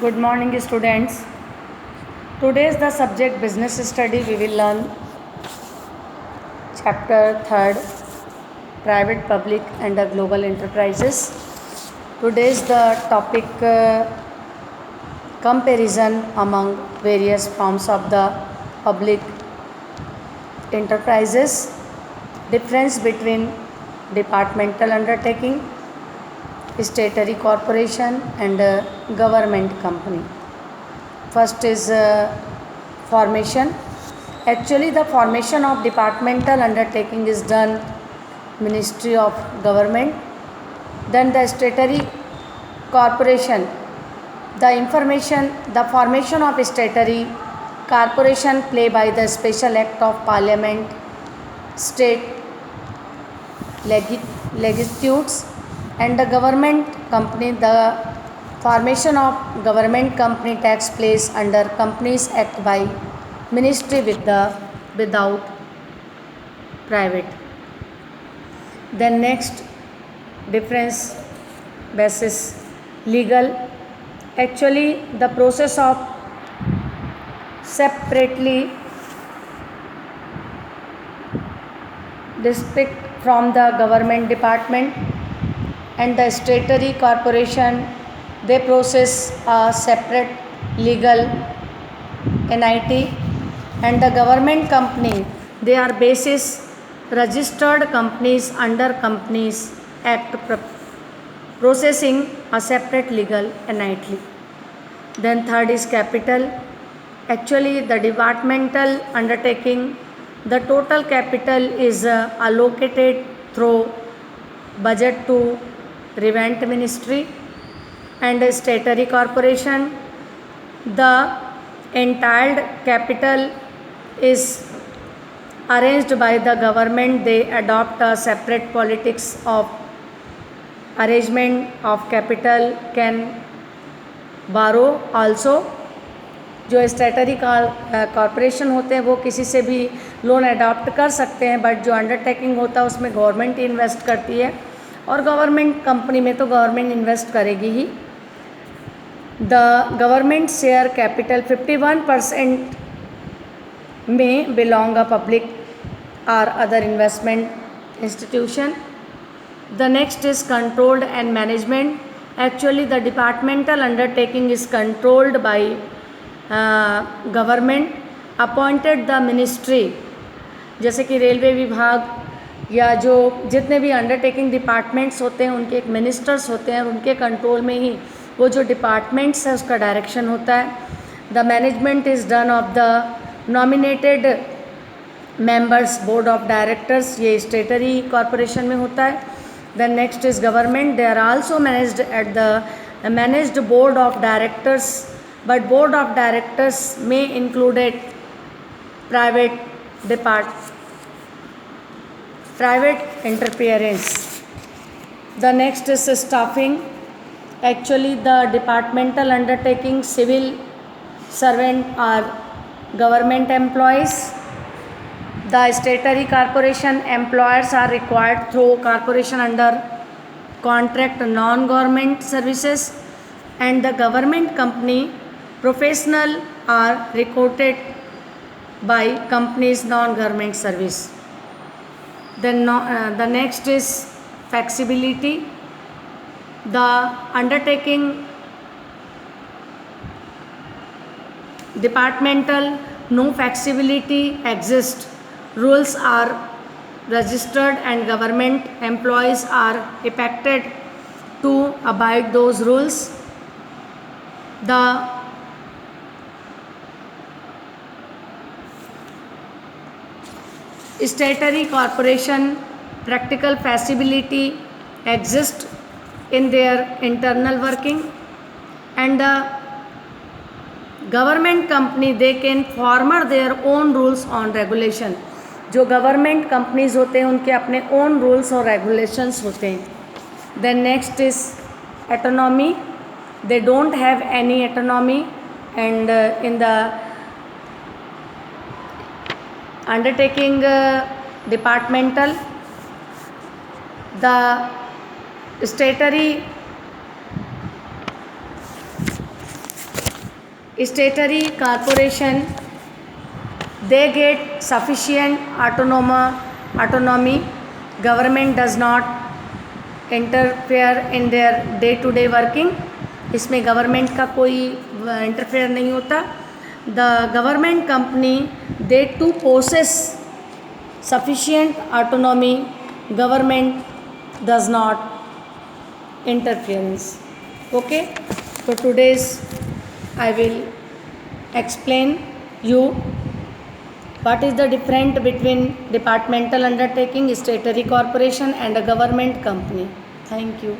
Good morning, students. Today is the subject business study. We will learn chapter 3rd, private, public, and the global enterprises. Today is the topic comparison among various forms of the public enterprises, difference between departmental undertaking, statutory corporation, and government company. First is formation. Actually, the formation of departmental undertaking is done Ministry of Government. Then the statutory corporation. The formation of statutory corporation play by the special act of Parliament, state legislates, and the government company. The formation of government company takes place under Companies Act by Ministry without private. Then next difference basis legal. Actually, the process of separately distinct from the government department and the statutory corporation, they process a separate legal entity, and the government company, they are basis registered companies under Companies Act processing a separate legal entity. Then third is capital. Actually, the departmental undertaking, the total capital is allocated through budget to Revenue Ministry, and statutory corporation, the entire capital is arranged by the government. They adopt a separate politics of arrangement of capital, can borrow also. जो statutory corporation होते हैं वो किसी से भी loan adopt कर सकते हैं, बट जो अंडरटेकिंग होता है उसमें गवर्नमेंट इन्वेस्ट करती है, और गवर्नमेंट कंपनी में तो गवर्नमेंट इन्वेस्ट करेगी ही. द गवर्नमेंट शेयर कैपिटल 51% में बिलोंग अ पब्लिक और other investment institution. The next is controlled and management. Actually the departmental undertaking is controlled by government appointed the ministry. जैसे कि railway विभाग या जो जितने भी अंडरटेकिंग डिपार्टमेंट्स होते हैं उनके एक मिनिस्टर्स होते हैं, और उनके कंट्रोल में ही वो जो डिपार्टमेंट्स है उसका डायरेक्शन होता है. The management is done of the nominated members board of directors. ये स्टेटरी कॉरपोरेशन में होता है. The next is government. They are also managed at the managed board of directors, but board of directors may included private interference. The next is staffing. Actually, the departmental undertaking civil servant are government employees. The statutory corporation employers are required through corporation under contract non-government services, and the government company professional are recruited by companies non-government service. Then the next is flexibility. The undertaking departmental no flexibility exists. Rules are registered and government employees are expected to abide those rules. The statutory corporation practical feasibility exists in their internal working, and the government company they can form their own rules on regulation. जो government companies होते हैं उनके अपने own rules और regulations होते हैं. Then next is autonomy. They don't have any autonomy, and in the undertaking departmental, the statutory statutory corporation, they get sufficient autonomy. Government does not interfere in their day to day working. इसमें government का कोई interfere नहीं होता. The government company they to possess sufficient autonomy. Government does not interference. Okay, so today's I will explain you what is the difference between departmental undertaking, statutory corporation and a government company. Thank you.